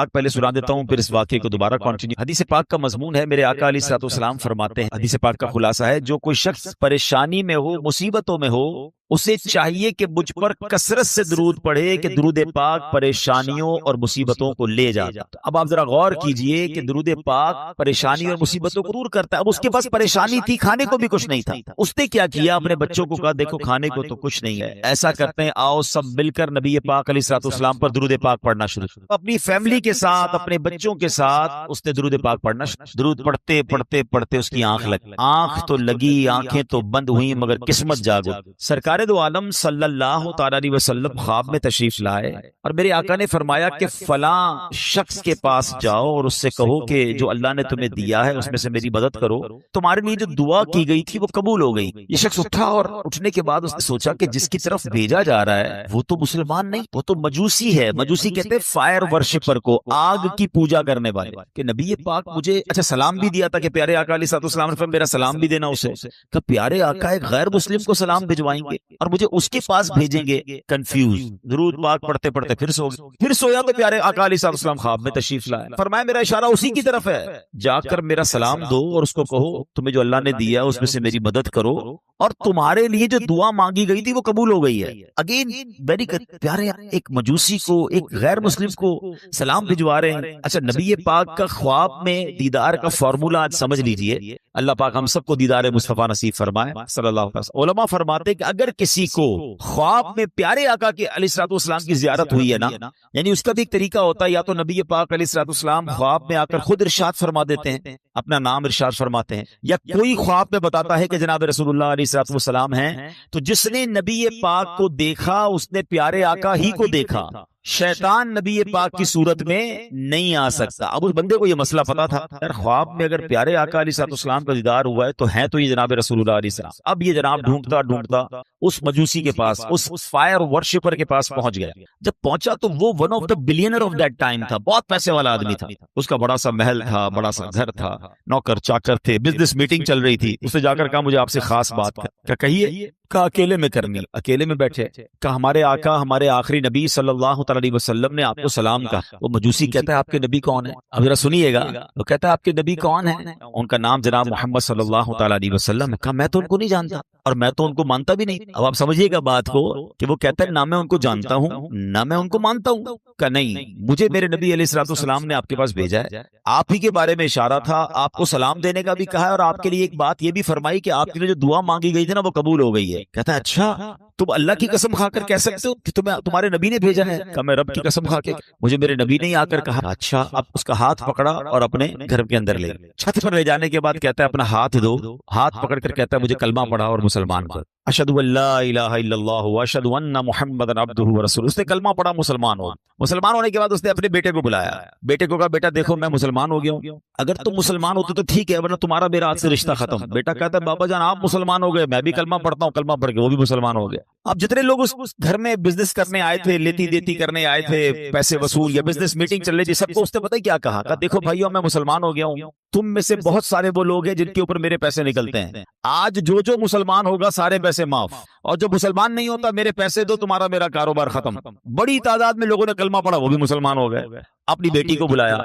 پاک پہلے سنا دیتا ہوں، پھر اس واقعے کو دوبارہ کنٹینیو۔ حدیث پاک کا مضمون ہے، میرے آقا علیہ الصلوۃ والسلام فرماتے ہیں، حدیث پاک کا خلاصہ ہے، جو کوئی شخص پریشانی میں ہو، مصیبتوں میں ہو، اسے چاہیے کہ مجھ پر کثرت سے درود پڑھے کہ درود پاک پریشانیوں اور مصیبتوں کو لے جاتا۔ اب آپ ذرا غور کیجئے کہ درود پاک پریشانیوں اور مصیبتوں کو دور کرتا ہے۔ اب اس کے پاس پریشانی تھی، کھانے کو بھی کچھ نہیں تھا، اس نے کیا کیا؟ اپنے بچوں کو کہا دیکھو کھانے کو تو کچھ نہیں ہے، ایسا کرتے ہیں آؤ سب مل کر نبی پاک علیہ الصلوۃ والسلام پر درود پاک پڑھنا شروع کیا۔ اپنی فیملی کے ساتھ، اپنے بچوں کے ساتھ اس نے درود پاک پڑھنا شروع۔ درود پڑھتے پڑھتے پڑھتے اس کی آنکھ لگی، آنکھ تو لگی، آنکھیں تو بند ہوئیں، مگر قسمت جاگ اٹھی۔ سرکار دو عالم صلی اللہ تعالی علیہ وسلم خواب میں تشریف لائے اور میرے آقا نے فرمایا کہ فلاں شخص کے پاس جاؤ اور اس سے کہو کہ جو اللہ نے تمہیں دیا ہے اس میں سے میری مدد کرو، تمہارے لیے جو دعا کی گئی تھی وہ قبول ہو گئی۔ یہ شخص اٹھا اور اٹھنے کے بعد اس نے سوچا کہ جس کی طرف بھیجا جا رہا ہے وہ تو مسلمان نہیں، وہ تو مجوسی ہے۔ مجوسی کہتے ہیں فائر ورشپر کو، آگ کی پوجا کرنے والے۔ کہ نبی پاک مجھے اچھا سلام بھی دیا تھا کہ پیارے آقا علیہ الصلوۃ والسلام نے فرمایا میرا سلام بھی دینا اسے، کہ پیارے آقا ایک غیر مسلم کو سلام بھجوائیں گے اور مجھے اس کے پاس بھیجیں گے؟ کنفیوز، درود پاک پڑھتے پڑھتے پھر سو گئے۔ پھر سویا تو پیارے آقا علیہ الصلوۃ والسلام خواب میں تشریف لائے، فرمایا میرا اشارہ اسی کی طرف ہے، جا کر میرا سلام دو اور اس کو کہو تمہیں جو اللہ نے دیا اس میں سے میری مدد کرو، اور تمہارے لیے جو دعا مانگی گئی تھی وہ قبول ہو گئی ہے۔ اگین ویری پیارے، ایک مجوسی کو، ایک غیر مسلم کو سلام بھجوا رہے ہیں۔ اچھا نبی پاک کا خواب میں دیدار کا فارمولہ آج سمجھ لیجئے، اللہ پاک ہم سب کو دیدار مصطفیٰ نصیب فرمائے صلی اللہ علیہ وسلم۔ علماء فرماتے ہیں کہ اگر کسی کو خواب میں پیارے آقا کے علیہ الصلوۃ والسلام کی زیارت ہوئی ہے نا، یعنی اس کا بھی ایک طریقہ ہوتا ہے، یا تو نبی پاک علیہ الصلوۃ والسلام خواب میں آ کر خود ارشاد فرما دیتے ہیں، اپنا نام ارشاد فرماتے ہیں، یا کوئی خواب میں بتاتا ہے کہ جناب رسول اللہ علیہ الصلوۃ والسلام ہیں، تو جس نے نبی پاک کو دیکھا اس نے پیارے آقا ہی کو دیکھا، شیطان نبی پاک کی صورت میں نہیں آ سکتا۔ اب اس بندے کو یہ مسئلہ پتا تھا، یار خواب میں اگر پیارے آقا علیہ الصلوۃ والسلام کا دیدار ہوا ہے تو ہیں تو یہ جناب رسول اللہ علیہ السلام۔ اب یہ جناب ڈھونڈتا ڈھونڈتا اس مجوسی کے پاس، اس فائر ورشپر کے پاس پہنچ گیا۔ جب پہنچا تو وہ one of the billionaire of that time تھا، بہت پیسے والا آدمی تھا، اس کا بڑا سا محل تھا، بڑا سا گھر تھا، نوکر چاکر تھے، بزنس میٹنگ چل رہی تھی۔ اس نے جا کر کہا مجھے آپ سے خاص بات کیا کہیے؟ کہا اکیلے میں کرنی، اکیلے میں بیٹھے، کہا ہمارے آقا ہمارے آخری نبی صلی اللہ تعالی علیہ وسلم نے آپ کو سلام کہا۔ وہ مجوسی کہتا ہے آپ کے نبی کون ہے؟ اب ذرا سنیے گا، وہ کہتا ہے آپ کے نبی کون ہے؟ ان کا نام جناب محمد صلی اللہ تعالی علیہ وسلم ہے۔ کہا میں تو ان کو نہیں جانتا اور میں تو ان کو مانتا بھی نہیں۔ اب آپ سمجھیے گا بات کو کہ وہ کہتا ہے نہ میں ان کو جانتا ہوں نہ میں ان کو مانتا ہوں۔ کہا نہیں، مجھے میرے نبی علیہ الصلوۃ والسلام نے آپ کے پاس بھیجا ہے، آپ ہی کے بارے میں اشارہ تھا، آپ کو سلام دینے کا بھی کہا ہے، اور آپ کے لیے ایک بات یہ بھی فرمائی کہ آپ کے لیے جو دعا مانگی گئی تھی نا وہ قبول ہو گئی ہے۔ کہتا ہے اچھا تم اللہ کی قسم کھا کر کہہ سکتے ہو کہ تمہارے نبی نے بھیجا ہے؟ کہا میں رب کی قسم کھا کے مجھے میرے نبی نے آ کر کہا۔ اچھا، اب اس کا ہاتھ پکڑا اور اپنے گھر کے اندر لے چھت پر لے جانے کے بعد کہتا ہے اپنا ہاتھ دو، ہاتھ پکڑ کر کہتا ہے مجھے کلمہ پڑھا اور مسلمان کر، اشہد ان لا الہ الا اللہ واشہد ان محمدا عبدہ ورسولہ۔ اس نے کلمہ پڑھا، مسلمان ہو۔ مسلمان ہونے کے بعد اس نے اپنے بیٹے کو بلایا، بیٹے کو کہا بیٹا دیکھو میں مسلمان ہو گیا ہوں، اگر تم مسلمان ہوتے تو ٹھیک ہے ورنہ تمہارا میرا آج سے رشتہ ختم۔ بیٹا کہتا ہے بابا جان آپ مسلمان ہو گئے، میں بھی کلمہ پڑھتا ہوں، کلمہ پڑھ کے وہ بھی مسلمان ہو گیا۔ اب جتنے لوگ اس گھر میں بزنس کرنے آئے تھے، لیتی دیتی کرنے آئے تھے، پیسے وصول یا بزنس میٹنگ چل رہی تھی، سب کو اس نے پتہ کیا کہا؟ کہا دیکھو بھائیو میں مسلمان ہو گیا ہوں، تم میں سے بہت سارے وہ لوگ ہیں جن کے اوپر میرے پیسے نکلتے ہیں، آج جو مسلمان ہوگا سارے پیسے معاف، اور جو مسلمان نہیں ہوتا میرے پیسے دو، تمہارا میرا کاروبار ختم۔ بڑی تعداد میں لوگوں نے کلمہ پڑھا، وہ بھی مسلمان ہو گئے۔ اپنی بیٹی کو بلایا،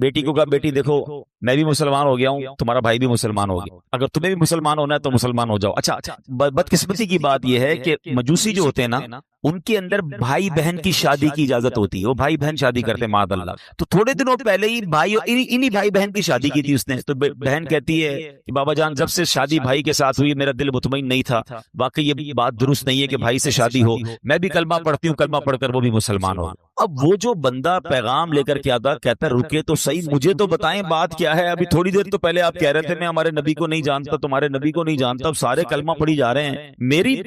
بیٹی کو کہا بیٹی دیکھو میں بھی مسلمان ہو گیا ہوں، تمہارا بھائی بھی مسلمان ہو گیا، اگر تمہیں بھی مسلمان ہونا ہے تو مسلمان ہو جاؤ۔ اچھا بدقسمتی کی بات یہ ہے کہ مجوسی جو ہوتے ہیں نا ان کے اندر بھائی بہن کی شادی کی اجازت ہوتی ہے، وہ بھائی بہن شادی کرتے ہیں معاذ اللہ۔ تو تھوڑے دنوں پہلے ہی انہی بھائی بہن کی شادی کی تھی اس نے، تو بہن کہتی ہے کہ بابا جان جب سے شادی بھائی کے ساتھ ہوئی میرا دل مطمئن نہیں تھا، واقعی یہ بات درست نہیں ہے کہ بھائی سے شادی ہو، میں بھی کلمہ پڑھتی ہوں، کلمہ پڑھ کر وہ بھی مسلمان ہو۔ اب وہ جو بندہ پیغام لے کر کے آتا کہتا ہے رکے تو صحیح، مجھے تو بتائیں بات کیا ہے، ابھی تھوڑی دیر تو پہلے آپ کہہ رہے تھے میں ہمارے نبی کو نہیں جانتا، تمہارے نبی کو نہیں جانتا، اب سارے کلمہ پڑھی جا رہے ہیں،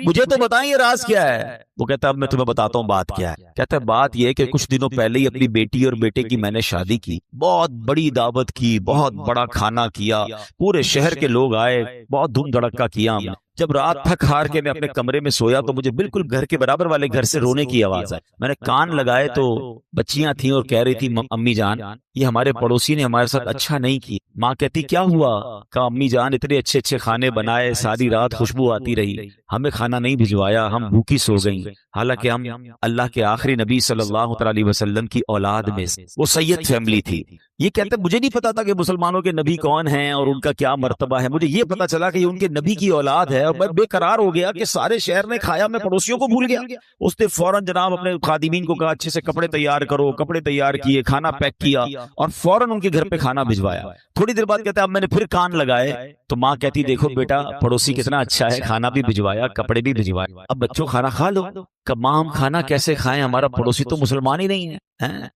مجھے تو بتائیں یہ راز کیا ہے؟ وہ کہتا ہے اب میں تمہیں بتاتا ہوں بات کیا ہے۔ کہتا ہے بات یہ ہے کہ کچھ دنوں پہلے ہی اپنی بیٹی اور بیٹے کی میں نے شادی کی، بہت بڑی دعوت کی، بہت بڑا کھانا کیا، پورے شہر کے لوگ آئے، بہت دھوم دھڑکا کیا ہم نے، جب رات تھک ہار کے میں اپنے کمرے میں سویا تو مجھے بالکل گھر کے برابر والے گھر سے رونے کی آواز آئی. میں نے کان لگائے تو بچیاں تھیں اور کہہ رہی تھی امی جان یہ ہمارے پڑوسی نے ہمارے ساتھ اچھا نہیں کی. ماں کہتی کیا ہوا؟ کہا امی جان اتنے اچھے اچھے کھانے بنائے، ساری رات خوشبو آتی رہی، ہمیں کھانا نہیں بھجوایا، ہم بھوکی سو گئیں، حالانکہ ہم اللہ کے آخری نبی صلی اللہ علیہ وسلم کی اولاد میں سے، وہ سید فیملی تھی. یہ کہتے مجھے نہیں پتا تھا کہ مسلمانوں کے نبی کون ہیں اور ان کا کیا مرتبہ ہے. مجھے یہ پتا چلا کہ یہ ان کے نبی کی اولاد ہے اور میں بے قرار ہو گیا کہ سارے شہر نے کھایا، میں پڑوسیوں کو بھول گیا. اس نے فوراً جناب اپنے خادمین کو کہا اچھے سے کپڑے تیار کرو، کپڑے تیار کیے، کھانا پیک کیا اور فوراً ان کے گھر پہ کھانا بھجوایا. تھوڑی دیر بعد کہتا ہے اب میں نے پھر کان لگائے تو ماں کہتی دیکھو بیٹا پڑوسی کتنا اچھا ہے، کھانا بھی بھجوایا، کپڑے بھی بھجوائے، اب بچوں کھانا کھا لو. کہ ماں ہم کھانا کیسے کھائیں، ہمارا پڑوسی تو مسلمان ہی نہیں ہے.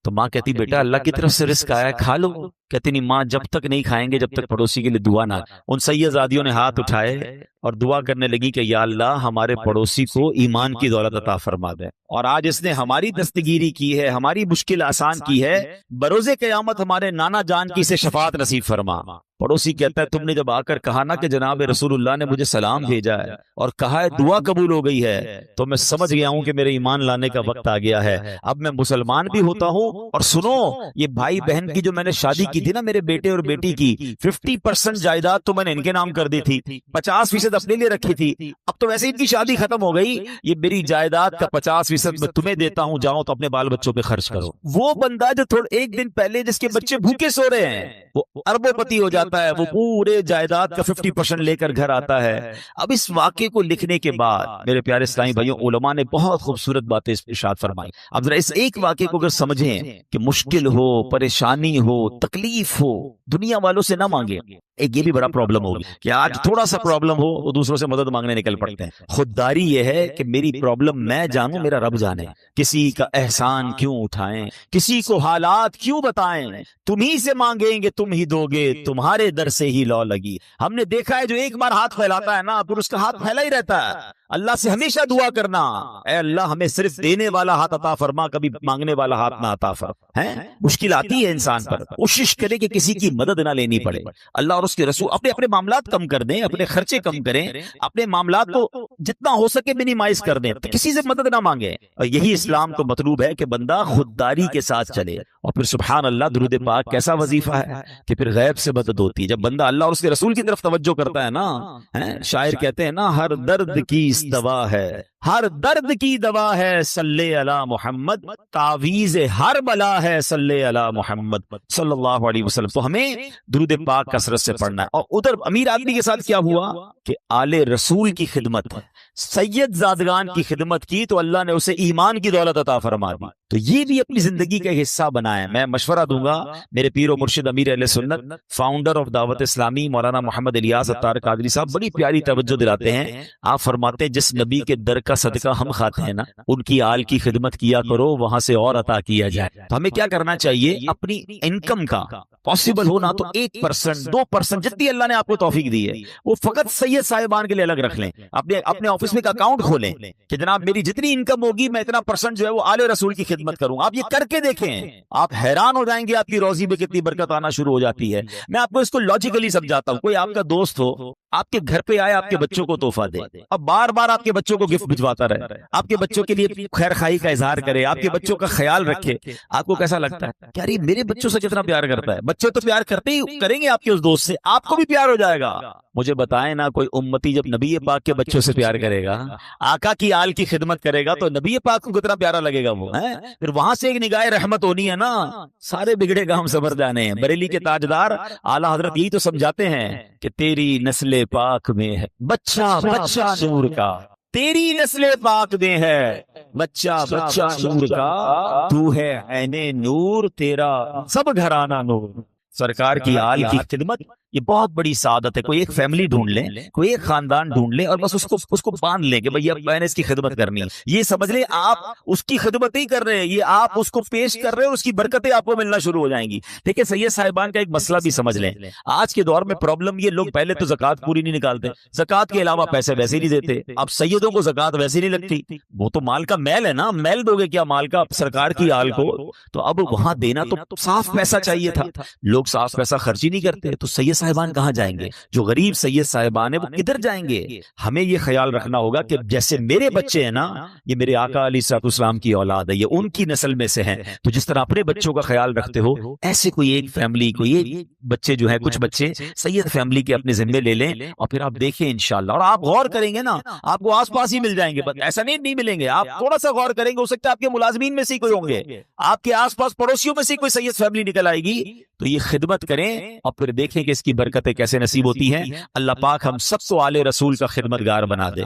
تو ماں کہتی بیٹا اللہ کی طرف سے رزق آیا ہے، کھا لو. کہتی نہیں ماں جب تک نہیں کھائیں گے جب تک پڑوسی کے لیے دعا نہ. ان سیدزادیوں نے ہاتھ اٹھائے اور دعا کرنے لگی کہ یا اللہ ہمارے پڑوسی کو ایمان کی دولت عطا فرما دے، اور آج اس نے ہماری دستگیری کی ہے، ہماری مشکل آسان کی ہے، بروز قیامت ہمارے نانا جان کی سے شفاعت نصیب فرما. پڑوسی کہتا ہے تم نے جب آ کر کہا نا کہ جناب رسول اللہ نے مجھے سلام بھیجا ہے اور کہا ہے دعا قبول ہو گئی ہے، تو میں سمجھ گیا ہوں کہ میرے ایمان لانے کا وقت آ گیا ہے، اب میں مسلمان بھی ہوتا ہوں. اور سنو یہ بھائی بہن کی جو میں نے شادی کی تھی نا میرے بیٹے اور بیٹی کی، 50% جائیداد تو میں نے ان کے نام کر دی تھی، 50% اپنے لیے رکھی تھی. اب تو ویسے ان کی شادی ختم ہو گئی، یہ میری جائیداد کا 50% میں تمہیں دیتا ہوں، جاؤ تو اپنے بال بچوں پہ خرچ کرو. وہ بندہ جو ایک دن پہلے جس کے بچے بھوکے سو رہے ہیں وہ اربوں پتی ہو جاتا ہے، وہ پورے جائیداد کا 50% لے کر گھر آتا ہے. اب اس واقعے کو لکھنے کے بعد میرے پیارے اسلامی بھائیوں علماء نے بہت خوبصورت باتیں ارشاد فرمائی. اب ذرا اس ایک واقعے کو اگر سمجھیں کہ مشکل ہو، پریشانی ہو، تکلیف ہو، دنیا والوں سے نہ مانگے. ایک یہ بھی بڑا پرابلم ہوگی کہ آج تھوڑا سا پرابلم ہو وہ دوسروں سے مدد مانگنے نکل پڑتے ہیں. خودداری یہ ہے کہ میری پرابلم میں جانوں، میرا رب جانے. کسی کا احسان کیوں اٹھائیں، کسی کو حالات کیوں بتائیں، تم ہی سے مانگیں گے تم ہی دو گے، تمہارے در سے ہی لو لگی. ہم نے دیکھا ہے جو ایک بار ہاتھ پھیلاتا ہے نا پھر اس کا ہاتھ پھیلا ہی رہتا ہے. اللہ سے ہمیشہ دعا کرنا اے اللہ ہمیں صرف دینے والا ہاتھ عطا فرما، کبھی مانگنے والا ہاتھ نہ عطا فرما. مشکل آتی ہے انسان پر، کوشش کرے کہ کسی کی مدد نہ لینی پڑے. اللہ اور اس کے رسول اپنے معاملات کم کر دیں، اپنے خرچے کم کریں، اپنے معاملات کو جتنا ہو سکے منیمائز کر دیں، کسی سے مدد نہ مانگیں. اور یہی اسلام کو مطلوب ہے کہ بندہ خودداری کے ساتھ چلے. اور پھر سبحان اللہ درود پاک کیسا وظیفہ ہے کہ پھر غیب سے مدد ہوتی ہے جب بندہ اللہ اور اس کے رسول کی طرف توجہ کرتا ہے نا. شاعر کہتے ہیں نا ہر درد کی دوا ہے، ہر درد کی دوا ہے صلی علی محمد، تعویذ ہر بلا ہے صلی علی محمد صلی اللہ علیہ وسلم. تو ہمیں درود پاک کثرت سے پڑھنا ہے. اور ادھر امیر آدمی کے ساتھ کیا ہوا کہ آل رسول کی خدمت، سید زادگان کی خدمت کی تو اللہ نے اسے ایمان کی دولت عطا فرما دی. تو یہ بھی اپنی زندگی کا حصہ بنائیں. میں مشورہ دوں گا میرے پیر و مرشد امیر اہل سنت فاؤنڈر آف دعوت اسلامی مولانا محمد الیاس عطار قادری صاحب بڑی پیاری توجہ دلاتے ہیں. آپ فرماتے ہیں جس نبی کے در کا صدقہ ہم کھاتے ہیں نا ان کی آل کی خدمت کیا کرو، وہاں سے اور عطا کیا جائے. تو ہمیں کیا کرنا چاہیے اپنی انکم کا پاسبل ہونا تو 1%، 2% جتنی اللہ نے آپ کو توفیق دی ہے وہ فقط سید صاحبان کے لیے الگ رکھ لیں. اپنے آفس میں ایک اکاؤنٹ کھولیں کہ جناب میری جتنی انکم ہوگی میں اتنا % جو ہے وہ آل رسول کی خدمت کروں. آپ یہ کر کے دیکھیں، آپ حیران ہو جائیں گے آپ کی روزی میں کتنی برکت آنا شروع ہو جاتی ہے. میں آپ کو اس کو لاجیکلی سمجھاتا ہوں. کوئی آپ کا دوست ہو آپ کے گھر پہ آئے آپ کے بچوں کو تحفہ دے، اب بار بار آپ کے بچوں کو گفٹ بھجواتا رہے، آپ کے بچوں کے لیے خیر خائی کا اظہار کرے، آپ کے بچوں کا خیال رکھے، آپ کو کیسا لگتا ہے کہ یار میرے بچوں سے کتنا پیار کرتا ہے. بچے تو پیار کرتے ہی کریں گے آپ کے اس دوست سے، آپ کو بھی پیار ہو جائے گا. مجھے بتائیں نا کوئی امتی جب نبی پاک کے بچوں سے پیار کرے گا، آقا کی آل کی خدمت کرے گا تو نبی پاک کو کتنا پیارا لگے گا وہ. پھر وہاں سے ایک نگاہ رحمت ہونی ہے نا. سارے بگڑے گا ہم سبر جانے ہیں. بریلی کے تاجدار اعلیٰ حضرت یہی تو سمجھاتے ہیں کہ تیری نسل پاک میں ہے بچہ بچہ نور کا، تیری نسل پاک میں ہے بچہ بچہ نور کا، تو ہے عین نور تیرا سب گھرانہ نور. سرکار کی آل کی خدمت یہ بہت بڑی سعادت ہے. کوئی ایک فیملی ڈھونڈ لیں، کوئی ایک خاندان ڈھونڈ لیں اور بس اس کو باندھ لیں کہ بھئی اب میں نے اس کی خدمت کرنی ہے. یہ سمجھ لیں آپ اس کی خدمت نہیں کر رہے، یہ آپ اس کو پیش کر رہے ہیں، اس کی برکتیں آپ کو ملنا شروع ہو جائیں گی. دیکھیں سید صاحبان کا ایک مسئلہ بھی سمجھ لیں. آج کے دور میں پرابلم یہ، لوگ پہلے تو زکوٰۃ پوری نہیں نکالتے، زکوٰۃ کے علاوہ پیسے ویسے ہی نہیں دیتے. اب سیدوں کو زکوٰۃ ویسے نہیں لگتی، وہ تو مال کا میل ہے نا، میل دو گے کیا مال کا سرکار کی آل کو. تو اب وہاں دینا تو صاف پیسہ چاہیے تھا، لوگ صاف پیسہ خرچ ہی نہیں کرتے. تو سید صاحبان کہاں جائیں گے؟ جو غریب سید صاحبان ہیں وہ کدھر جائیں گے؟ ہمیں یہ خیال رکھنا ہوگا کہ جیسے میرے بچے ہیں نا، یہ میرے آقا علیہ الصلوۃ والسلام کی اولاد ہے، یہ ان کی نسل میں سے ہیں، تو جس طرح اپنے بچوں کا خیال رکھتے ہو، ایسے کوئی ایک فیملی کو، یہ بچے جو ہے کچھ بچے سید فیملی کے اپنے ذمے لے لیں، اور پھر آپ دیکھیں انشاءاللہ، اور آپ غور کریں گے نا آپ کو آس پاس ہی مل جائیں گے، بس ایسا نہیں ملیں گے، آپ تھوڑا سا غور کریں گے، ہو سکتا ہے آپ کے ملازمین میں سے کوئی ہوں گے، آپ کے آس پاس پڑوسیوں میں سے کوئی سید فیملی نکل آئے گی، تو یہ خدمت کریں اور پھر دیکھیں کہ اس کی برکتیں کیسے نصیب ہوتی ہیں۔ اللہ پاک ہم سب کو آل رسول کا خدمتگار بنا دے۔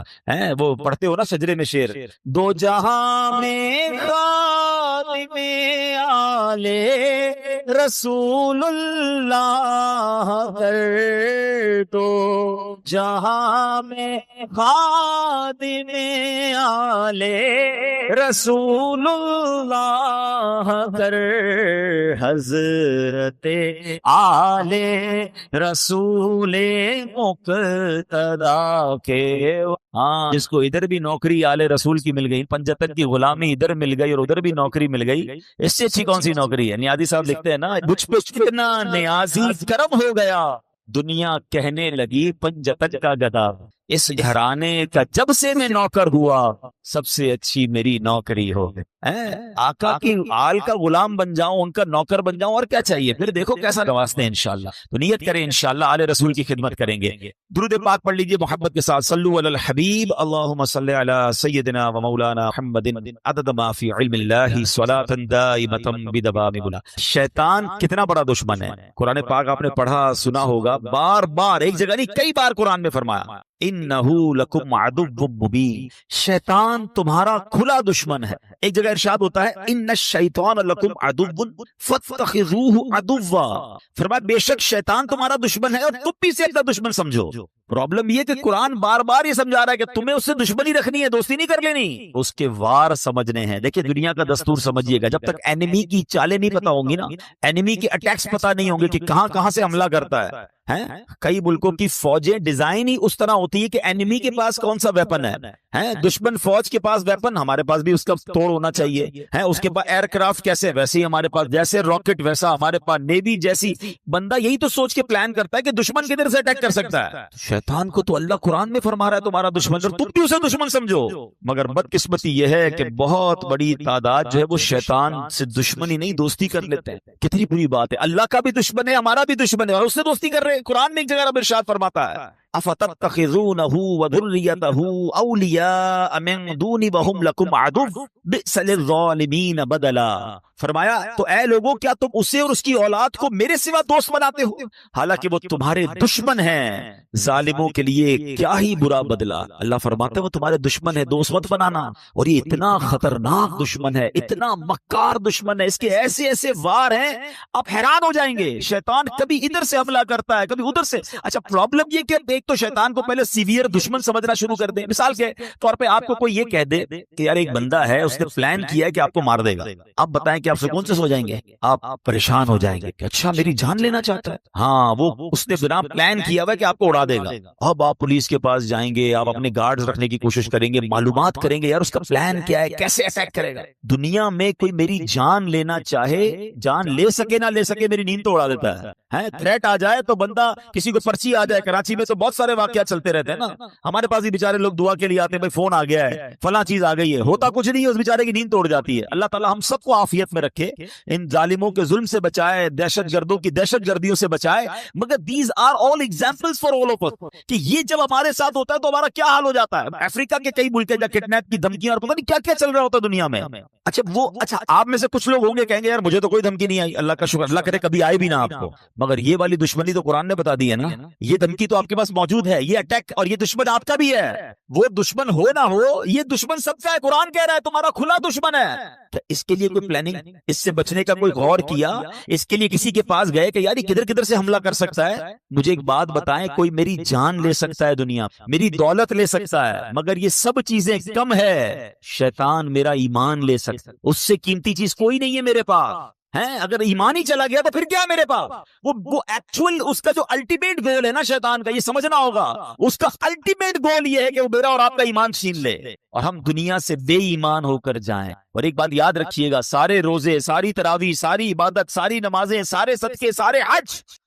وہ پڑھتے ہو نا شجرے میں شعر، دو جہاں میں خادم آل رسول اللہ کر، تو جہاں میں خادم آل رسول اللہ کر، حضرت آل رسول مقتدا کے۔ ہاں، جس کو ادھر بھی نوکری آل رسول کی مل گئی، پنجتن کی غلامی ادھر مل گئی اور ادھر بھی نوکری مل گئی، اس سے اچھی کون سی نوکری ہے؟ نیازی صاحب لکھتے ہیں نا، مجھ پہ کتنا نیازی کرم ہو گیا، دنیا کہنے لگی پنجتن کا گدا، اس گھرانے کا جب سے میں نوکر ہوا، سب سے اچھی میری نوکری ہو گئی۔ آقا کی آل کا غلام بن جاؤں، ان کا نوکر بن جاؤں، اور کیا چاہیے؟ پھر دیکھو کیسا نوازتے ہیں انشاءاللہ۔ تو نیت کریں انشاءاللہ آل رسول کی خدمت کریں گے۔ درود پاک پڑھ لیجئے محبت کے ساتھ، صلو علی الحبیب، اللہم صلی علی سیدنا و مولانا محمد عدد ما فی علم اللہ صلاۃ دائمۃ بدوام ملا۔ شیطان کتنا بڑا دشمن ہے، قرآن پاک آپ نے پڑھا سنا ہوگا، بار بار، ایک جگہ نہیں کئی بار قرآن میں فرمایا، انہو لکم عدو مبین، شیطان تمہارا کھلا دشمن ہے۔ ایک جگہ ارشاد ہوتا ہے ان الشیطان لکم عدو فاتخذوہ عدوا، فرمایا بے شک شیطان تمہارا دشمن ہے اور تم بھی اسے اپنا دشمن سمجھو۔ پرابلم یہ کہ قرآن بار بار یہ سمجھا رہا ہے کہ تمہیں اس سے دشمنی رکھنی ہے، دوستی نہیں کر لینی، اس کے وار سمجھنے ہیں۔ دیکھیں دنیا کا دستور سمجھیے گا، جب تک اینیمی کی چالیں نہیں پتا ہوں گی نا، اینیمی کے اٹیکس پتا نہیں ہوں گے کہ کہاں کہاں سے حملہ کرتا ہے، کئی ملکوں کی فوجیں ڈیزائن ہی اس طرح ہوتی ہے کہ اینیمی کے پاس کون سا ویپن ہے، دشمن فوج کے پاس ویپن، ہمارے پاس بھی اس کا توڑ ہونا چاہیے، اس کے پاس ایئر کرافٹ کیسے، ویسے ہی ہمارے پاس، جیسے راکٹ ویسا ہمارے پاس نیوی جیسی۔ بندہ یہی تو سوچ کے پلان کرتا ہے کہ دشمن کدھر سے اٹیک کر سکتا ہے۔ شیطان کو تو اللہ قرآن میں فرما رہا ہے تمہارا دشمن، اور تم بھی اسے دشمن سمجھو۔ مگر بدقسمتی یہ ہے کہ بہت بڑی تعداد جو ہے وہ شیطان سے دشمنی نہیں، دوستی کر لیتے ہیں۔ کتنی بری بات ہے، اللہ کا بھی دشمن ہے، ہمارا بھی دشمن ہے، اور اس سے دوستی کر رہے ہیں۔ قرآن میں ایک جگہ رب ارشاد فرماتا ہے افتتخذونہ وذریتہ اولیاء من دونی وہم لکم عدو بئس للظالمین بدلا، فرمایا تو اے لوگوں کیا تم اسے اور اس کی اولاد کو میرے سوا دوست بناتے ہو، حالانکہ وہ تمہارے دشمن ہیں، ظالموں کے لیے کیا ہی برا بدلا۔ اللہ فرماتا ہے وہ تمہارے دشمن ہے، دوست مت بنانا، اور یہ اتنا خطرناک دشمن ہے، اتنا مکار دشمن ہے، اس کے ایسے ایسے وار ہیں آپ حیران ہو جائیں گے۔ شیطان کبھی ادھر سے حملہ کرتا ہے، کبھی ادھر سے۔ اچھا پرابلم یہ کہ ایک تو شیطان کو پہلے سیویئر دشمن سمجھنا شروع کر دیں۔ مثال کے طور پہ آپ کو کوئی یہ کہہ دے کہ یار ایک بندہ ہے، اس نے پلان کیا ہے کہ آپ کو مار دے گا، آپ بتائیں کہ آپ سکون سے سو جائیں گے؟ آپ پریشان ہو جائیں گے کہ اچھا میری جان لینا چاہتا ہے، ہاں وہ اس نے بنا پلان کیا ہوا ہے کہ آپ کو اڑا دے گا۔ اب آپ پولیس کے پاس جائیں گے، آپ اپنے گارڈز رکھنے کی کوشش کریں گے، معلومات کریں گے یار اس کا پلان کیا ہے، کیسے اٹیک کرے گا۔ دنیا میں کوئی میری جان لینا چاہے، جان لے سکے نہ لے سکے، میری نیند تو اڑا دیتا ہے۔ تھریٹ آ جائے تو بندہ، کسی کو پرچی آ جائے، کراچی میں تو بہت سارے واقعات چلتے رہتے ہیں نا، ہمارے پاس بھی بیچارے لوگ دعا کے لیے آتے ہیں، بھائی فون آ گیا ہے، فلاں چیز آ گئی ہے، ہوتا کچھ نہیں ہے، اس بیچارے کی نیند توڑ جاتی ہے۔ اللہ تعالی ہم سب کو عافیت میں رکھے، ان ظالموں کے ظلم سے بچائے، دہشت گردوں کی دہشت گردیوں سے بچائے۔ مگر these are all examples for all of us, کہ یہ جب ہمارے ساتھ ہوتا ہے تو ہمارا کیا حال ہو جاتا ہے۔ افریقہ کے کئی ملک جہاں کڈنیپ کی دھمکیاں اور پتہ نہیں کیا کیا چل رہا ہوتا ہے دنیا میں۔ اچھا آپ میں سے کچھ لوگ ہوں گے کہیں گے یار مجھے تو کوئی دھمکی نہیں آئی، اللہ کا شکر، اللہ کرے کبھی آئے بھی نہ آپ کو، مگر یہ والی دشمنی تو قرآن نے بتا دی ہے نا، یہ دھمکی تو آپ کے پاس موجود ہے، یہ اٹیک اور یہ دشمن آپ کا بھی ہے۔ وہ دشمن ہو نہ ہو، یہ دشمن سب کا ہے، قرآن کہہ رہا ہے تمہارا کھلا دشمن ہے۔ تو اس کے لیے کوئی پلاننگ، اس سے بچنے کا کوئی غور کیا، اس کے لیے کسی کے پاس گئے کہ یار یہ کدھر کدھر سے حملہ کر سکتا ہے؟ مجھے ایک بات بتائیں، کوئی میری جان لے سکتا ہے دنیا، میری دولت لے سکتا ہے، مگر یہ سب چیزیں کم ہے، شیطان میرا ایمان لے سکتا ہے، اس سے قیمتی چیز کوئی نہیں ہے میرے پاس۔ اگر ایمان ہی چلا گیا تو پھر کیا ہے میرے پاس؟ وہ ایکچوئل اس کا جو الٹیمیٹ گول ہے نا شیطان کا، یہ سمجھنا ہوگا، اس کا الٹیمیٹ گول یہ ہے کہ وہ میرا اور آپ کا ایمان چھین لے اور ہم دنیا سے بے ایمان ہو کر جائیں۔ اور ایک بات یاد رکھیے گا، سارے روزے، ساری تراویح، ساری عبادت، ساری نمازیں، سارے صدقے، سارے حج،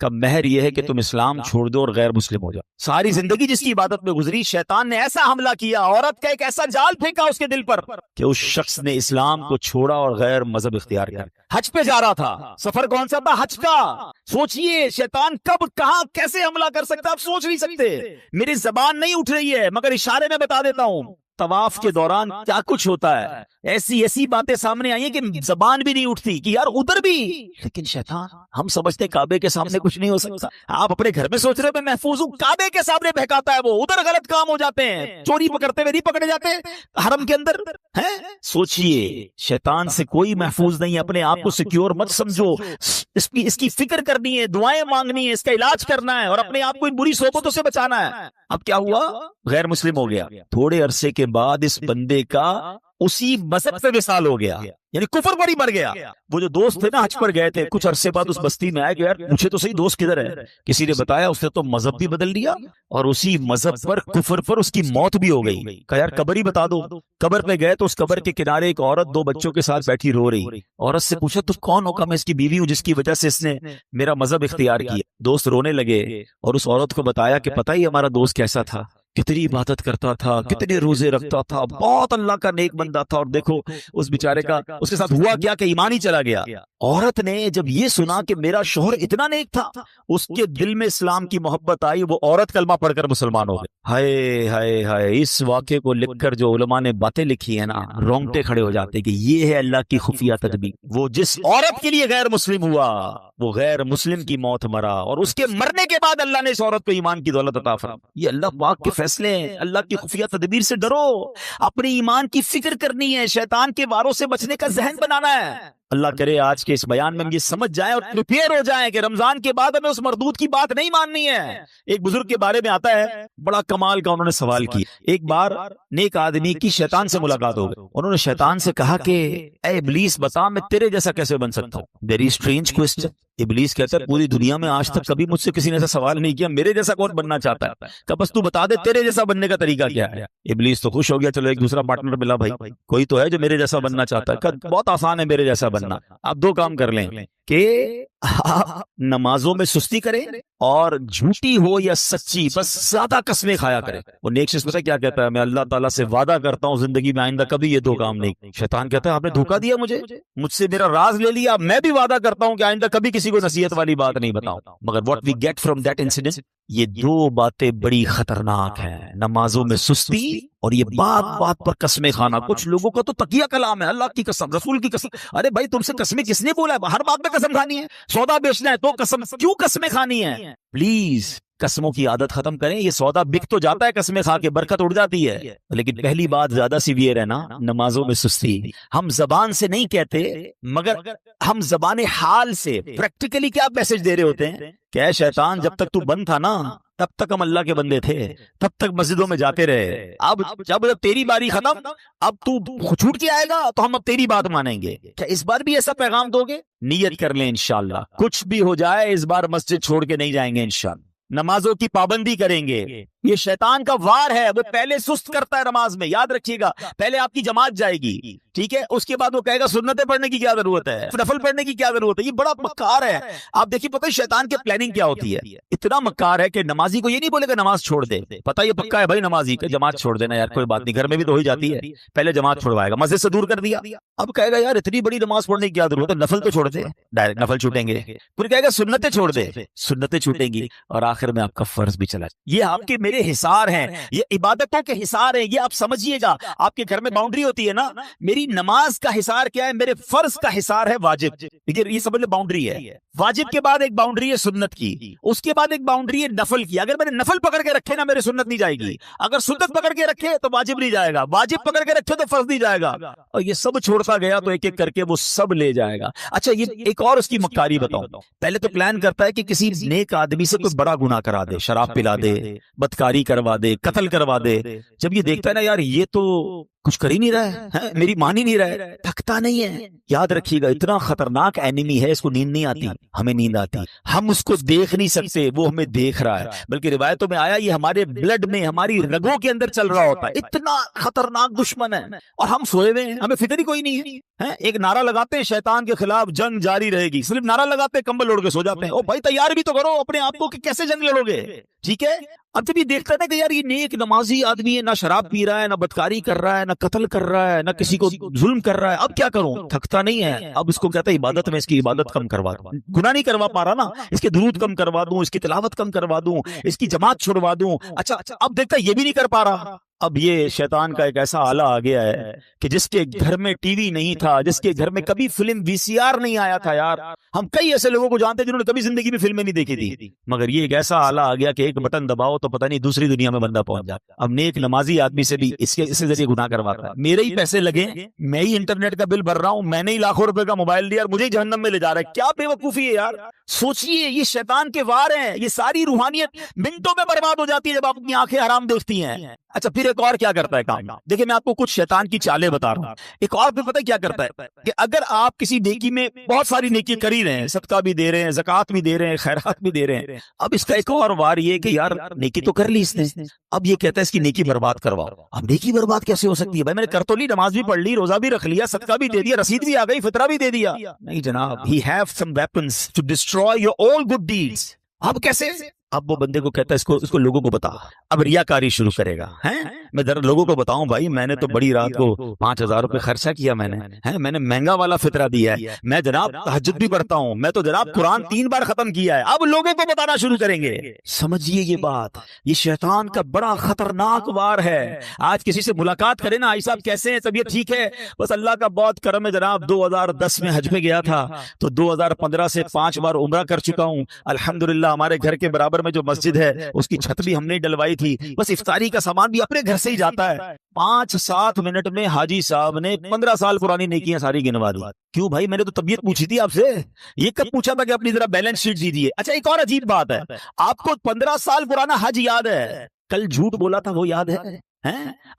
کا مہر یہ ہے کہ تم اسلام چھوڑ دو اور غیر مسلم ہو جاؤ. ساری زندگی جس کی عبادت میں گزری، شیطان نے ایسا حملہ کیا، عورت کا ایک ایسا جال پھینکا اس کے دل پر کہ اس شخص نے اسلام کو چھوڑا اور غیر مذہب اختیار کیا. حج پہ جا رہا تھا، سفر کون سا تھا؟ حج کا. سوچئے شیطان کب کہاں کیسے حملہ کر سکتا، آپ سوچ نہیں سکتے. میری زبان نہیں اٹھ رہی ہے مگر اشارے میں بتا دیتا ہوں طواف کے دوران کیا کچھ ہوتا ہے. ایسی ایسی باتیں سامنے آئی ہیں کہ زبان بھی نہیں اٹھتی کہ یار ادھر بھی. لیکن شیطان، ہم سمجھتے کعبے کے سامنے کچھ نہیں ہو سکتا. آپ اپنے گھر میں سوچ رہے میں محفوظ ہوں، کعبے کے سامنے بہکاتا ہے وہ. ادھر غلط کام ہو جاتے ہیں، چوری پکڑتے ہوئے نہیں پکڑے جاتے حرم کے اندر ہیں. سوچئے شیطان سے کوئی محفوظ نہیں. اپنے آپ کو سیکیور مت سمجھو. اس کی فکر کرنی ہے، دعائیں مانگنی ہے، اس کا علاج کرنا ہے اور اپنے آپ کو ان بری صحبتوں سے بچانا ہے. اب کیا ہوا؟ غیر مسلم ہو گیا. تھوڑے عرصے کے بعد اس بندے کا اسی مذہب سے وصال ہو گیا، یعنی کفر پر ہی مر گیا. وہ جو دوست تھے نا حج پر گئے تھے، کچھ عرصے بعد اس بستی میں آئے کہ یار مجھے تو صحیح دوست کدھر ہے. کسی نے بتایا اس نے تو مذہب بھی بدل دیا اور اسی مذہب پر، کفر پر اس کی موت بھی ہو گئی. کہا یار قبر ہی بتا دو. قبر پہ گئے تو اس قبر کے کنارے ایک عورت 2 بچوں کے ساتھ بیٹھی رو رہی. عورت سے پوچھا تو کون ہوگا؟ میں اس کی بیوی ہوں جس کی وجہ سے اس نے میرا مذہب اختیار کیا. دوست رونے لگے اور اس عورت کو بتایا کہ پتہ ہی ہمارا دوست کیسا تھا، کتنی عبادت کرتا تھا، کتنے روزے رکھتا تھا، بہت اللہ کا نیک بندہ تھا. اور دیکھو اس بیچارے کا اس کے ساتھ ہوا کیا کہ ایمان ہی چلا گیا. عورت نے جب یہ سنا کہ میرا شوہر اتنا نیک تھا، اس کے دل میں اسلام کی محبت آئی. وہ عورت کلمہ پڑھ کر مسلمان ہو گئی. ہائے ہائے ہائے، اس واقعے کو لکھ کر جو علماء نے باتیں لکھی ہیں نا، رونگٹے کھڑے ہو جاتے کہ یہ ہے اللہ کی خفیہ تدبیر. وہ جس عورت کے لیے غیر مسلم ہوا، وہ غیر مسلم کی موت مرا اور اس کے مرنے کے بعد اللہ نے اس عورت کو ایمان کی دولت عطا فرمائی. یہ اللہ پاک کے فیصلے ہیں. اللہ کی خفیہ تدبیر سے ڈرو، اپنی ایمان کی فکر کرنی ہے، شیطان کے واروں سے بچنے کا ذہن بنانا ہے. اللہ کرے آج کے اس بیان میں ہم یہ سمجھ جائیں اور پریپیئر ہو جائیں کہ رمضان کے بعد ہمیں اس مردود کی بات نہیں ماننی ہے. ایک بزرگ کے بارے میں آتا ہے، بڑا کمال کا انہوں نے سوال کیا. ایک بار نیک آدمی کی شیطان سے ملاقات ہو گئی. انہوں نے شیطان سے کہا کہ اے ابلیس بتا میں تیرے جیسا کیسے بن سکتا ہوں. Very strange question. ابلیس کہتا ہے پوری دنیا میں آج تک کبھی مجھ سے کسی نے ایسا سوال نہیں کیا، میرے جیسا کون بننا چاہتا ہے؟ کہ بس تو بتا دے تیرے جیسا بننے کا طریقہ کیا ہے. ابلیس تو خوش ہو گیا، چلو ایک دوسرا پارٹنر ملا، بھائی کوئی تو ہے جو میرے جیسا بننا چاہتا ہے. کہ بہت آسان ہے میرے جیسا بننا. آپ 2 کام کر لیں کہ آپ نمازوں میں سستی کریں اور جھوٹی ہو یا سچی بس زیادہ قسمیں کھایا کریں. وہ نیک شخص پتہ کیا کہتا ہے؟ میں اللہ تعالیٰ سے وعدہ کرتا ہوں زندگی میں آئندہ کبھی یہ 2 کام نہیں. شیطان کہتا ہے آپ نے دھوکہ دیا مجھ سے میرا راز لے لیا. میں بھی وعدہ کرتا ہوں کہ آئندہ کبھی کسی کو نصیحت والی بات نہیں بتاؤں. مگر what we get from that incident، یہ 2 باتیں بڑی خطرناک ہیں. نمازوں میں سستی اور یہ بات بات پر قسمیں کھانا. کچھ لوگوں کا تو تقیہ کلام ہے، اللہ کی قسم، رسول کی قسم. ارے بھائی تم سے قسمیں کس نے بولا ہے؟ ہر بات میں قسم کھانی ہے. سودا بیچنا ہے تو قسم، کیوں قسمیں کھانی ہے؟ پلیز قسموں کی عادت ختم کریں. یہ سودا بک تو جاتا ہے قسمیں کھا کے، برکت اڑ جاتی ہے. لیکن پہلی بات زیادہ سیویئر ہے نا، نمازوں میں سستی. ہم زبان سے نہیں کہتے مگر ہم زبان حال سے پریکٹیکلی کیا میسج دے رہے ہوتے ہیں کہ اے شیطان جب تک تو بند تھا نا تب تک ہم اللہ کے بندے تھے، تب تک مسجدوں میں جاتے رہے. اب جب تیری باری ختم، اب تو چھوٹ کے آئے گا تو ہم اب تیری بات مانیں گے. کیا اس بار بھی ایسا پیغام دو گے؟ نیت کر لیں انشاءاللہ. کچھ بھی ہو جائے اس بار مسجد چھوڑ کے نہیں جائیں گے انشاءاللہ. نمازوں کی پابندی کریں گے. یہ شیطان کا وار ہے، وہ پہلے سست کرتا ہے نماز میں. یاد رکھیے گا، پہلے آپ کی جماعت جائے گی، ٹھیک ہے، اس کے بعد وہ کہے گا سنتیں پڑھنے کی کیا ضرورت ہے، نفل پڑھنے کی کیا ضرورت ہے. یہ بڑا مکار ہے. آپ دیکھیے پتہ ہے شیطان کی پلاننگ کیا ہوتی ہے. اتنا مکار ہے کہ نمازی کو یہ نہیں بولے گا نماز چھوڑ دے. پتہ یہ پکا ہے بھائی نمازی کہ جماعت چھوڑ دینا یار کوئی بات نہیں، گھر میں بھی تو ہو ہی جاتی ہے. پہلے جماعت چھوڑوائے گا، مسجد سے دور کر دیا. اب کہے گا یار اتنی بڑی نماز پڑھنے کی کیا ضرورت ہے، نفل تو چھوڑ دے. ڈائریکٹ نفل چھوٹیں گے. پھر کہے گا سنتیں چھوڑ دے، سنتیں چھوٹیں گی اور آخر میں آپ کا فرض بھی چلا. یہ آپ کے میرے حصار ہیں، یہ عبادتوں کے حصار ہیں. یہ آپ سمجھیے گا. آپ کے گھر میں باؤنڈری ہوتی ہے نا، میری نماز کا حصار کیا ہے؟ میرے فرض کا حصار ہے واجب. یہ سمجھ لیں باؤنڈری ہے. واجب کے بعد ایک باؤنڈری ہے سنت کی، اس کے بعد ایک باؤنڈری ہے نفل کی. اگر میں نے نفل پکڑ کے رکھے نا میرے سنت نہیں جائے گی. اگر سنت پکڑ کے رکھے تو واجب نہیں جائے گا. واجب پکڑ کے رکھے تو فرض نہیں جائے گا. اور یہ سب چھوڑتا گیا تو ایک ایک کر کے وہ سب لے جائے گا. اچھا یہ ایک اور اس کی مکاری بتاؤں. پہلے تو پلان کرتا ہے کہ کسی نیک آدمی سے کوئی بڑا گناہ کرا دے، شراب پلا دے، بدکاری کروا دے، قتل کروا دے. جب یہ دیکھتا ہے نا یار یہ تو کچھ کر ہی نہیں رہا ہے، میری مان ہی نہیں رہا ہے، تھکتا نہیں ہے۔ یاد رکھیے گا اتنا خطرناک اینیمی ہے، اس کو نیند نہیں آتی، ہمیں نیند آتی، ہم اس کو دیکھ نہیں سکتے، وہ ہمیں دیکھ رہا ہے، بلکہ روایتوں میں آیا یہ ہمارے بلڈ میں، ہماری رگوں کے اندر چل رہا ہوتا ہے، اتنا خطرناک دشمن ہے، اور ہم سوئے ہوئے ہیں، ہمیں فکر ہی کوئی نہیں ہے۔ ایک نعرہ لگاتے ہیں شیطان کے خلاف جنگ جاری رہے گی، صرف نعرہ لگاتے ہیں، کمبل اوڑھ کے سو جاتے ہیں۔ او بھائی تیار بھی تو کرو اپنے آپ کو کہ کیسے جنگ لڑو گے، ٹھیک ہے؟ اب جب یہ دیکھتا ہے کہ یار یہ نیک نمازی آدمی ہے، نہ شراب پی رہا ہے، نہ بدکاری کر رہا ہے، نہ قتل کر رہا ہے، نہ کسی کو ظلم کر رہا ہے، اب کیا کروں؟ تھکتا نہیں ہے، اب اس کو کہتا ہے عبادت میں اس کی عبادت کم کروا دوں، گناہ نہیں کروا پا رہا نا، اس کے درود کم کروا دوں، اس کی تلاوت کم کروا دوں، اس کی جماعت چھڑوا دوں۔ اچھا اب دیکھتا ہے یہ بھی نہیں کر پا رہا، اب یہ شیطان کا ایک ایسا آلہ آ گیا ہے کہ جس کے گھر میں ٹی وی نہیں تھا، جس کے گھر میں کبھی فلم VCR نہیں آیا تھا، یار ہم کئی ایسے لوگوں کو جانتے ہیں جنہوں نے کبھی زندگی میں فلمیں نہیں دیکھی تھی، مگر یہ ایک ایسا آلہ آ گیا کہ ایک بٹن دباؤ تو پتہ نہیں دوسری دنیا میں بندہ پہنچ جاتا۔ اب نیک نمازی آدمی سے بھی اس کے ذریعے گناہ کرواتا ہے، میرے ہی پیسے لگے، میں ہی انٹرنیٹ کا بل بھر رہا ہوں، میں نے ہی لاکھوں روپے کا موبائل لیا اور مجھے ہی جہنم میں لے جا رہا ہے، کیا بے وقوفی ہے یار۔ سوچئے یہ شیطان کے وار ہیں، یہ ساری روحانیت منٹوں میں برباد ہو جاتی ہے جب آپ اپنی آنکھیں حرام دیکھتی ہیں۔ اچھا پھر ایک اور کیا کرتا ہے کام، دیکھیں میں آپ کو کچھ شیطان کی چالیں بتا رہا ہوں۔ ایک اور پھر پتہ کیا کرتا ہے کہ اگر آپ کسی نیکی میں بہت ساری نیکی کر ہی رہے ہیں، صدقہ بھی دے رہے ہیں، زکوٰۃ بھی دے رہے ہیں، خیرات بھی دے رہے ہیں، اب اس کا ایک اور وار یہ کہ یار نیکی تو کر لی اس نے، اب یہ کہتا ہے اس کی نیکی برباد کرواؤ۔ اب نیکی برباد کیسے ہو سکتی ہے بھائی، میں نے کر تو لی، نماز بھی پڑھ لی، روزہ بھی رکھ لیا، صدقہ بھی دے دیا، رسید بھی آ گئی، فطرہ بھی دے دیا، نہیں جناب، he have some weapons to destroy your all good deeds۔ اب کیسے؟ اب وہ بندے کو کہتا ہے اس کو لوگوں کو بتا، اب ریاکاری شروع کرے گا، ہیں میں ذرا لوگوں کو بتاؤں بھائی میں نے تو بڑی رات کو 5,000 روپے خرچہ کیا، میں نے مہنگا والا فطرہ دیا ہے، میں جناب تہجد بھی پڑھتا ہوں، میں تو جناب قرآن 3 بار ختم کیا ہے، اب لوگوں کو بتانا شروع کریں گے۔ سمجھیے یہ بات، یہ شیطان کا بڑا خطرناک وار ہے۔ آج کسی سے ملاقات کرے نا، آئی صاحب کیسے ہیں، طبیعت ٹھیک ہے؟ بس اللہ کا بہت کرم ہے جناب، 2010 میں حج میں گیا تھا تو 2015 سے 5 بار عمرہ کر چکا ہوں، الحمدللہ ہمارے گھر کے برابر میں جو مسجد ہے اس کی چھت بھی ہم نے ڈلوائی تھی، بس افطاری کا سامان بھی اپنے گھر سے ہی جاتا ہے۔ 5-7 منٹ میں حاجی صاحب نے 15 سال پرانی نیکیاں ساری گنوا دی۔ کیوں بھائی، میں نے تو طبیعت پوچھی تھی آپ سے، یہ کب پوچھا تھا کہ اپنی ذرا بیلنس شیٹ دیجیے۔ اچھا ایک اور عجیب بات ہے، آپ کو 15 سال پرانا حج یاد ہے، کل جھوٹ بولا تھا وہ یاد ہے،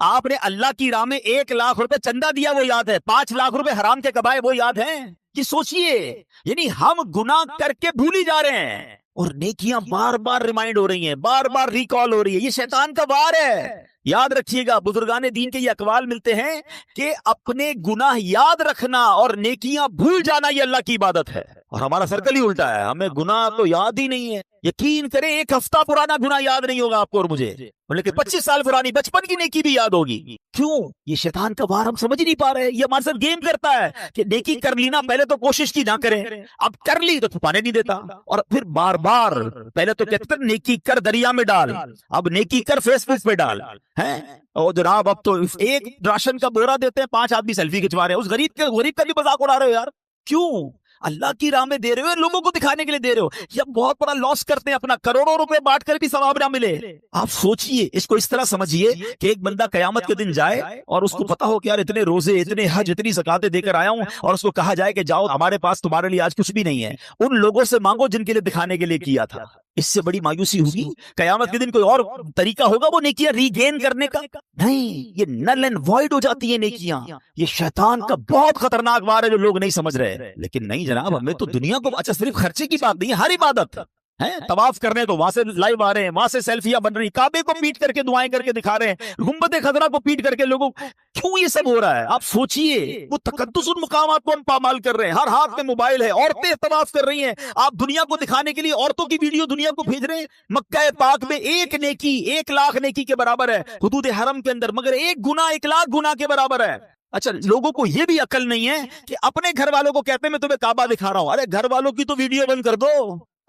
آپ نے اللہ کی راہ میں 1 لاکھ روپے چندہ دیا وہ یاد ہے، 5 لاکھ روپے حرام کے کمائے وہ یاد ہیں؟ یہ سوچئے، یعنی ہم گناہ کر کے بھول ہی جا رہے ہیں اور نیکیاں بار بار ریمائنڈ ہو رہی ہیں، بار بار ریکال ہو رہی ہے، یہ شیطان کا وار ہے۔ یاد رکھیے گا، بزرگان دین کے یہ اقوال ملتے ہیں کہ اپنے گناہ یاد رکھنا اور نیکیاں بھول جانا یہ اللہ کی عبادت ہے، اور ہمارا سرکل ہی الٹا ہے، ہمیں گناہ تو یاد ہی نہیں ہے۔ یقین کریں 1 ہفتہ پرانا گناہ یاد نہیں ہوگا آپ کو اور مجھے، لیکن 25 سال پرانی بچپن کی نیکی بھی یاد ہوگی۔ کیوں؟ یہ شیطان کا وار ہم سمجھ نہیں پا رہے، یہ ہمارے ساتھ گیم کرتا ہے کہ نیکی کر لینا، پہلے تو کوشش کی نہ کریں، اب کر لی تو چھپانے نہیں دیتا، اور پھر بار بار پہلے تو کہتے ہیں نیکی کر دریا میں ڈال، اب نیکی کر فیس بک پہ ڈال، ہیں اور جناب اب تو ایک راشن کا بورا دیتے ہیں، 5 آدمی سیلفی کھنچوا رہے ہیں، اس غریب کا بھی مذاق اڑا رہے ہو یار، کیوں؟ اللہ کی راہ میں دے رہے ہو، لوگوں کو دکھانے کے لیے دے رہے ہو، یا بہت بڑا لاس کرتے ہیں اپنا، کروڑوں روپے بانٹ کر بھی ثواب نہ ملے۔ آپ سوچئے، اس کو اس طرح سمجھیے کہ ایک بندہ قیامت کے دن جائے اور اس کو پتا ہو کہ یار اتنے روزے، اتنے حج، اتنی زکاتیں دے کر آیا ہوں، اور اس کو کہا جائے کہ جاؤ ہمارے پاس تمہارے لیے آج کچھ بھی نہیں ہے، ان لوگوں سے مانگو جن کے لیے دکھانے کے لیے کیا تھا۔ اس سے بڑی مایوسی ہوگی؟ قیامت کے دن کوئی اور طریقہ ہوگا وہ نیکیاں ریگین کرنے کا؟ نہیں، یہ نل اینڈ وائڈ ہو جاتی ہیں نیکیاں۔ یہ شیطان کا بہت خطرناک وار ہے جو لوگ نہیں سمجھ رہے، لیکن نہیں جناب، ہمیں تو دنیا کو، اچھا صرف خرچے کی بات نہیں ہے، ہر عبادت ہے، طواف کرنے تو وہاں سے لائیو آ رہے ہیں، وہاں سے سیلفیاں بن رہی، کعبے کو پیٹ کر کے دعائیں کر کے دکھا رہے ہیں، گنبد خضرا کو پیٹ کر کے لوگوں، کیوں یہ سب ہو رہا ہے؟ آپ سوچئے، وہ تقدس ان مقامات کو ہم پامال کر رہے ہیں، ہر ہاتھ میں موبائل ہے، عورتیں طواف کر رہی ہیں، آپ دنیا کو دکھانے کے لیے عورتوں کی ویڈیو دنیا کو بھیج رہے ہیں۔ مکہ پاک میں 1 نیکی 1 لاکھ نیکی کے برابر ہے حدود حرم کے اندر، مگر 1 گناہ 1 لاکھ گناہ کے برابر ہے۔ اچھا لوگوں کو یہ بھی عقل نہیں ہے کہ اپنے گھر والوں کو کہتے ہیں میں تمہیں کعبہ دکھا رہا ہوں، ارے گھر والوں کی تو ویڈیو بند کر دو،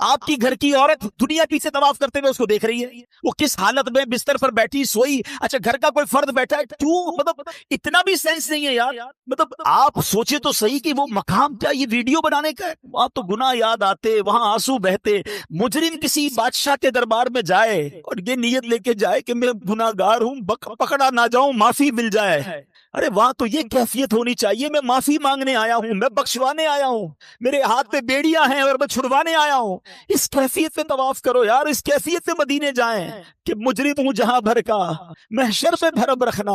آپ کی گھر کی عورت دنیا پیچھے طواف کرتے ہوئے اس کو دیکھ رہی ہے، وہ کس حالت میں بستر پر بیٹھی سوئی، اچھا گھر کا کوئی فرد بیٹھا ہے، کیوں؟ مطلب اتنا بھی سینس نہیں ہے یار، مطلب آپ سوچے تو صحیح کہ وہ مقام کیا یہ ویڈیو بنانے کا ہے؟ وہاں تو گناہ یاد آتے، وہاں آنسو بہتے، مجرم کسی بادشاہ کے دربار میں جائے اور یہ نیت لے کے جائے کہ میں گناہگار ہوں، پکڑا نہ جاؤں، معافی مل جائے، ارے وہاں تو یہ کیفیت ہونی چاہیے میں معافی مانگنے آیا ہوں، میں بخشوانے آیا ہوں، میرے ہاتھ میں بیڑیاں ہیں اور میں چھڑوانے آیا ہوں۔ اس کیفیت میں طواف کرو یار، اس کیفیت میں مدینے جائیں کہ مجرم ہوں جہاں بھر کا محشر پہ بھرم رکھنا،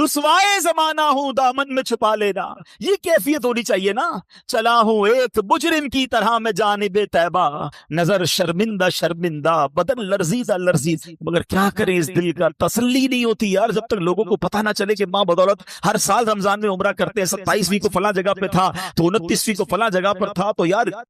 رسوائے زمانہ ہوں دامن میں چھپا لینا۔ یہ کیفیت ہونی چاہیے نا۔ چلا ہوں ایک مجرم کی طرح میں جانب طیبہ، نظر شرمندہ شرمندہ بدن لرزیدہ لرزیدہ، مگر کیا کریں اس دل کا تسلی نہیں ہوتی یار جب تک لوگوں کو پتہ نہ چلے کہ ماں بدولت ہر سال رمضان میں عمرہ کرتے ہیں، 27ویں کو فلاں جگہ پہ تھا تو 29ویں کو فلاں جگہ پر تھا، تو یار